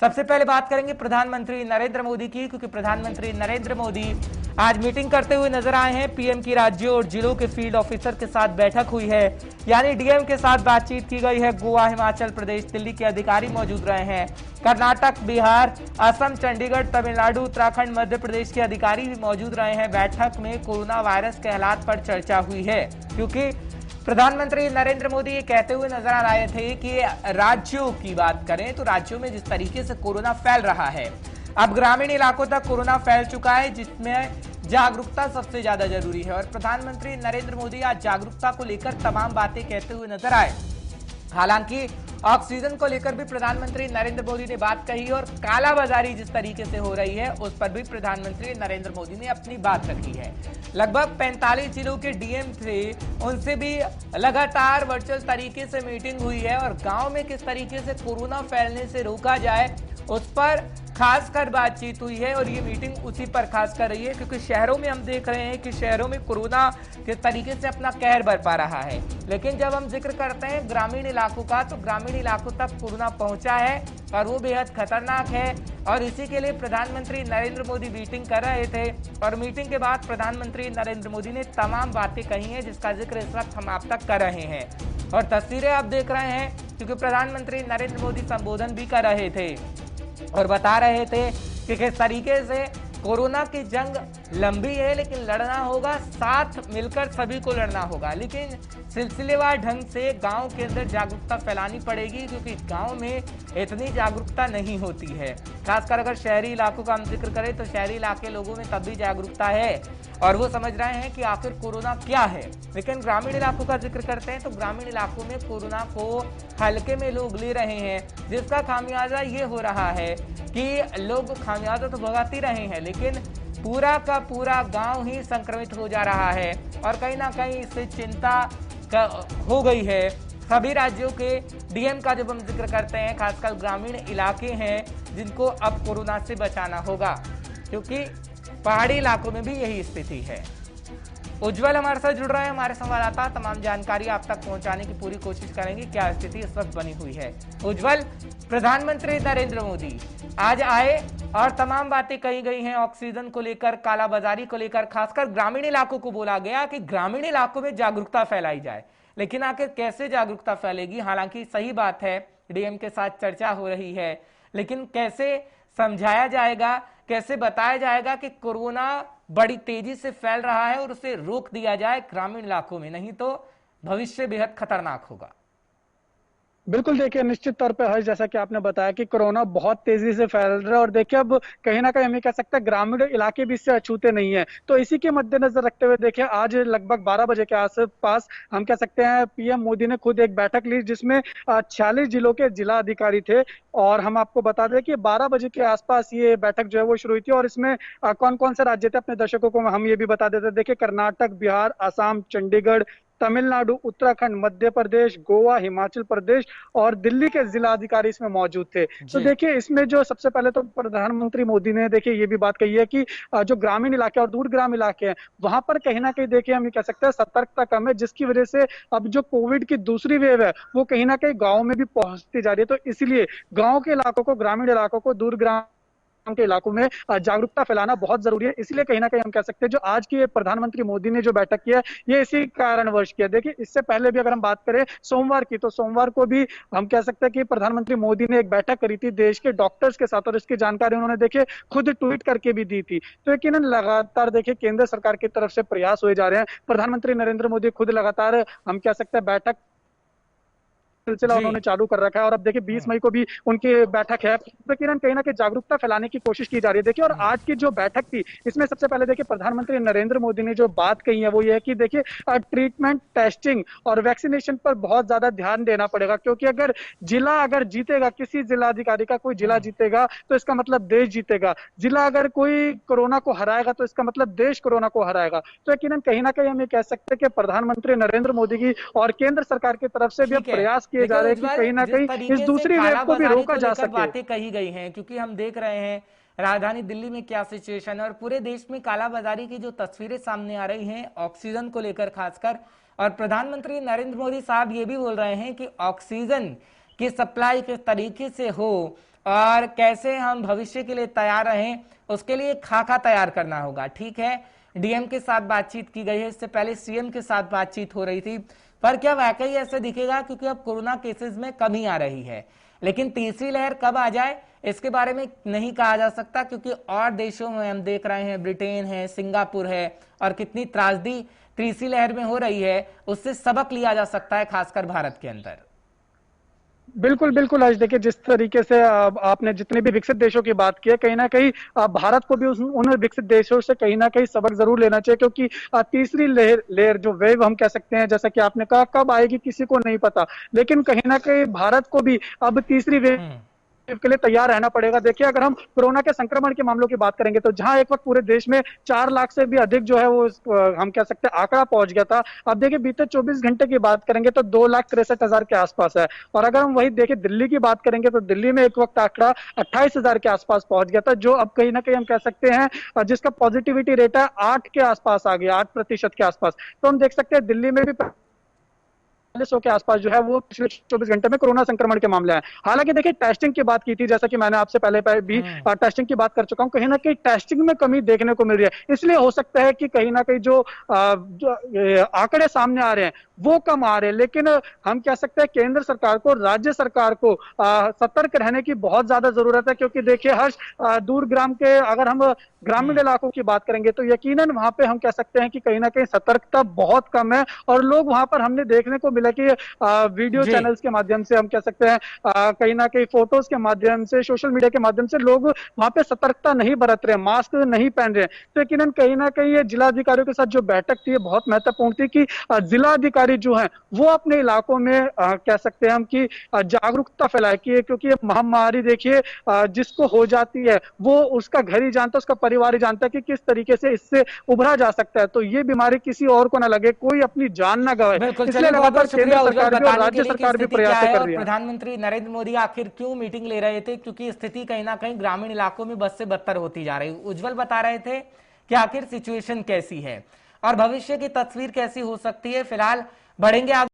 सबसे पहले बात करेंगे प्रधानमंत्री नरेंद्र मोदी की, क्योंकि प्रधानमंत्री नरेंद्र मोदी आज मीटिंग करते हुए नजर आए हैं। पीएम की राज्यों और जिलों के फील्ड ऑफिसर के साथ बैठक हुई है, यानी डीएम के साथ बातचीत की गई है। गोवा, हिमाचल प्रदेश, दिल्ली के अधिकारी मौजूद रहे हैं। कर्नाटक, बिहार, असम, चंडीगढ़, तमिलनाडु, उत्तराखंड, मध्य प्रदेश के अधिकारी भी मौजूद रहे हैं। बैठक में कोरोना वायरस के हालात पर चर्चा हुई है, क्योंकि प्रधानमंत्री नरेंद्र मोदी ये कहते हुए नजर आ रहे थे कि राज्यों की बात करें तो राज्यों में जिस तरीके से कोरोना फैल रहा है, अब ग्रामीण इलाकों तक कोरोना फैल चुका है, जिसमें जागरूकता सबसे ज्यादा जरूरी है। और प्रधानमंत्री नरेंद्र मोदी आज जागरूकता को लेकर तमाम बातें कहते हुए नजर आए। हालांकि ऑक्सीजन को लेकर भी प्रधानमंत्री नरेंद्र मोदी ने बात कही और कालाबाजारी जिस तरीके से हो रही है उस पर भी प्रधानमंत्री नरेंद्र मोदी ने अपनी बात रखी है। लगभग 45 जिलों के डीएम थे, उनसे भी लगातार वर्चुअल तरीके से मीटिंग हुई है और गांव में किस तरीके से कोरोना फैलने से रोका जाए उस पर खासकर बातचीत हुई है। और ये मीटिंग उसी पर खास कर रही है, क्योंकि शहरों में हम देख रहे हैं कि शहरों में कोरोना किस तरीके से अपना कहर बरपा रहा है, लेकिन जब हम जिक्र करते हैं ग्रामीण इलाकों का तो ग्रामीण इलाकों तक कोरोना पहुंचा है और वो बेहद खतरनाक है। और इसी के लिए प्रधानमंत्री नरेंद्र मोदी मीटिंग कर रहे थे और मीटिंग के बाद प्रधानमंत्री नरेंद्र मोदी ने तमाम बातें कही हैं, जिसका जिक्र इस वक्त हम आप तक कर रहे हैं। और तस्वीरें आप देख रहे हैं, क्योंकि प्रधानमंत्री नरेंद्र मोदी संबोधन भी कर रहे थे और बता रहे थे कि किस तरीके से कोरोना की जंग लंबी है, लेकिन लड़ना होगा, साथ मिलकर सभी को लड़ना होगा। लेकिन सिलसिलेवार ढंग से गांव के अंदर जागरूकता फैलानी पड़ेगी, क्योंकि गांव में इतनी जागरूकता नहीं होती है। खासकर अगर शहरी इलाकों का हम जिक्र करें तो शहरी इलाके लोगों में तब भी जागरूकता है और वो समझ रहे हैं कि आखिर कोरोना क्या है। लेकिन ग्रामीण इलाकों का जिक्र करते हैं तो ग्रामीण इलाकों में कोरोना को हल्के में लोग ले रहे हैं, जिसका खामियाजा ये हो रहा है कि लोग खामियाजा तो भुगत ही रहे हैं, लेकिन पूरा का पूरा गांव ही संक्रमित हो जा रहा है। और कहीं ना कहीं इससे चिंता हो गई है सभी राज्यों के डीएम का। जब हम जिक्र करते हैं खासकर ग्रामीण इलाके हैं जिनको अब कोरोना से बचाना होगा, क्योंकि पहाड़ी इलाकों में भी यही स्थिति है। उज्जवल हमारे साथ जुड़ रहे हैं, हमारे संवाददाता, तमाम जानकारी आप तक पहुंचाने की पूरी कोशिश करेंगे क्या स्थिति इस वक्त बनी हुई है। उज्जवल, प्रधानमंत्री नरेंद्र मोदी आज आए और तमाम बातें कही गई हैं ऑक्सीजन को लेकर, कालाबाजारी को लेकर, खासकर ग्रामीण इलाकों को बोला गया कि ग्रामीण इलाकों में जागरूकता फैलाई जाए। लेकिन आखिर कैसे जागरूकता फैलेगी? हालांकि सही बात है डीएम के साथ चर्चा हो रही है, लेकिन कैसे समझाया जाएगा, कैसे बताया जाएगा कि कोरोना बड़ी तेजी से फैल रहा है और उसे रोक दिया जाए ग्रामीण इलाकों में, नहीं तो भविष्य बेहद खतरनाक होगा। बिल्कुल, देखिए निश्चित तौर पे हर्ष, जैसा कि आपने बताया कि कोरोना बहुत तेजी से फैल रहा है और देखिए अब कहीं ना कहीं हम ये कह सकते हैं ग्रामीण इलाके भी इससे अछूते नहीं है। तो इसी के मद्देनजर रखते हुए देखिए आज लगभग 12 बजे के आसपास हम कह सकते हैं पीएम मोदी ने खुद एक बैठक ली, जिसमें 46 जिलों के जिला अधिकारी थे। और हम आपको बता दें कि 12 बजे के आसपास ये बैठक जो है वो शुरू हुई थी और इसमें कौन कौन से राज्य थे अपने दर्शकों को हम ये भी बता देते। देखिए कर्नाटक, बिहार, असम, चंडीगढ़, तमिलनाडु, उत्तराखंड, मध्य प्रदेश, गोवा, हिमाचल प्रदेश और दिल्ली के जिला अधिकारी इसमें मौजूद थे। तो देखिए इसमें जो सबसे पहले तो प्रधानमंत्री मोदी ने देखिए ये भी बात कही है कि जो ग्रामीण इलाके और दूरग्राम इलाके हैं वहां पर कहीं ना कहीं देखिए हम ये कह सकते हैं सतर्कता कम है, जिसकी वजह से अब जो कोविड की दूसरी वेव है वो कहीं ना कहीं गाँव में भी पहुंचती जा रही है। तो इसलिए गाँव के इलाकों को, ग्रामीण इलाकों को, दूरग्राम के इलाकों में जागरूकता फैलाना बहुत जरूरी है। इसलिए कहीं ना कहीं हम कह सकते हैं जो आज की प्रधानमंत्री मोदी ने जो बैठक किया है ये इसी कारणवश किया। देखिए इससे पहले भी अगर हम बात करें सोमवार की, तो सोमवार को भी हम कह सकते हैं कि प्रधानमंत्री मोदी ने एक बैठक करी थी देश के डॉक्टर्स के साथ और इसकी जानकारी उन्होंने देखिए खुद ट्वीट करके भी दी थी। तो यकीनन लगातार देखिए केंद्र सरकार की तरफ से प्रयास हुए जा रहे हैं। प्रधानमंत्री नरेंद्र मोदी खुद लगातार हम कह सकते हैं बैठक सिलसिला उन्होंने चालू कर रखा है और अब देखिए 20 मई को भी उनकी बैठक है। तो किरण कहीं ना कहीं जागरूकता फैलाने की कोशिश की जा रही है। देखिए और आज की जो बैठक थी इसमें सबसे पहले देखिए प्रधानमंत्री नरेंद्र मोदी ने जो बात कही है वो ये है कि देखिए ट्रीटमेंट, टेस्टिंग और वैक्सीनेशन पर बहुत ज्यादा ध्यान देना पड़ेगा, क्योंकि अगर जीतेगा, किसी जिलाधिकारी का कोई जिला जीतेगा तो इसका मतलब देश जीतेगा। जिला अगर कोई कोरोना को हराएगा तो इसका मतलब देश कोरोना को हराएगा। तो यकीनन कहीं ना कहीं हम ये कह सकते हैं कि प्रधानमंत्री नरेंद्र मोदी की और केंद्र सरकार की तरफ से भी प्रयास किए जा रहे हैं कि कहीं ना कहीं इस दूसरी वेव को भी रोका जा सके। बातें कही गई हैं, क्योंकि हम देख रहे हैं राजधानी दिल्ली में क्या सिचुएशन है और पूरे देश में कालाबाजारी की जो तस्वीरें सामने आ रही हैं ऑक्सीजन को लेकर खासकर। और प्रधानमंत्री नरेंद्र मोदी साहब ये भी बोल रहे हैं कि ऑक्सीजन की सप्लाई किस तरीके से हो और कैसे हम भविष्य के लिए तैयार रहें, उसके लिए खाका तैयार करना होगा। ठीक है, डीएम के साथ बातचीत की गई है, इससे पहले सीएम के साथ बातचीत हो रही थी, पर क्या वाकई ऐसे दिखेगा? क्योंकि अब कोरोना केसेस में कमी आ रही है, लेकिन तीसरी लहर कब आ जाए इसके बारे में नहीं कहा जा सकता, क्योंकि और देशों में हम देख रहे हैं, ब्रिटेन है, सिंगापुर है, और कितनी त्रासदी तीसरी लहर में हो रही है, उससे सबक लिया जा सकता है, खासकर भारत के अंदर। बिल्कुल बिल्कुल। आज देखिए जिस तरीके से आपने जितने भी विकसित देशों की बात की है, कहीं ना कहीं भारत को भी उन विकसित देशों से कहीं ना कहीं सबक जरूर लेना चाहिए, क्योंकि तीसरी लहर जो वेव हम कह सकते हैं, जैसा कि आपने कहा, कब आएगी किसी को नहीं पता, लेकिन कहीं ना कहीं भारत को भी अब तीसरी वेव के लिए तैयार रहना पड़ेगा। देखिए अगर हम कोरोना के संक्रमण के मामलों की बात करेंगे, तो जहां एक वक्त पूरे देश में 4 लाख से भी अधिक जो है वो हम कह सकते हैं आंकड़ा पहुंच गया था, अब देखिए बीते 24 घंटे की बात करेंगे तो 2,63,000 के आसपास है। और अगर हम वही देखिए दिल्ली की बात करेंगे, तो दिल्ली में एक वक्त आंकड़ा 28,000 के आसपास पहुंच गया था, जो अब कहीं ना कहीं हम कह सकते हैं जिसका पॉजिटिविटी रेट है 8 के आसपास आ गया, 8% के आसपास। तो हम देख सकते हैं दिल्ली में भी 40 के आसपास जो है वो पिछले 24 घंटे में कोरोना संक्रमण के मामले हैं। हालांकि देखिए टेस्टिंग की बात की थी, जैसा कि मैंने आपसे पहले भी टेस्टिंग की बात कर चुका हूं, कहीं ना कहीं टेस्टिंग में कमी देखने को मिल रही है। इसलिए हो सकता है कि कहीं ना कहीं जो आंकड़े सामने आ रहे हैं वो कम आ रहे हैं, लेकिन हम कह सकते हैं केंद्र सरकार को, राज्य सरकार को सतर्क रहने की बहुत ज्यादा जरूरत है, क्योंकि देखिए हर दूर ग्राम के, अगर हम ग्रामीण इलाकों की बात करेंगे तो यकीनन वहां पे हम कह सकते हैं कि कहीं ना कहीं सतर्कता बहुत कम है, और लोग वहां पर हमने देखने को मिला कि वीडियो चैनल्स के माध्यम से, हम कह सकते हैं कहीं ना कहीं फोटोज के माध्यम से, सोशल मीडिया के माध्यम से लोग वहां पे सतर्कता नहीं बरत रहे, मास्क नहीं पहन रहे। तो यकीनन कहीं ना कहीं ये जिलाधिकारियों के साथ जो बैठक थी बहुत महत्वपूर्ण थी, कि जिलाधिकारी जो है वो अपने इलाकों में कह सकते हैं हम कि जागरूकता फैलाए, क्योंकि ये महामारी देखिए जिसको हो जाती है वो उसका घर ही जानता है, उसका परिवार ही जानता है कि किस तरीके से इससे उभरा जा सकता है। तो ये बीमारी किसी और को ना लगे, कोई अपनी जान ना गवाए, इसलिए लगातार केंद्र सरकार भी और राज्य सरकार भी प्रयास कर रही है। प्रधानमंत्री नरेंद्र मोदी आखिर क्यों मीटिंग ले रहे थे? क्योंकि स्थिति कहीं ना कहीं ग्रामीण इलाकों में बद से बदतर होती जा रही। उज्जवल बता रहे थे कि आखिर सिचुएशन कैसी है और भविष्य की तस्वीर कैसी हो सकती है। फिलहाल बढ़ेंगे आगे।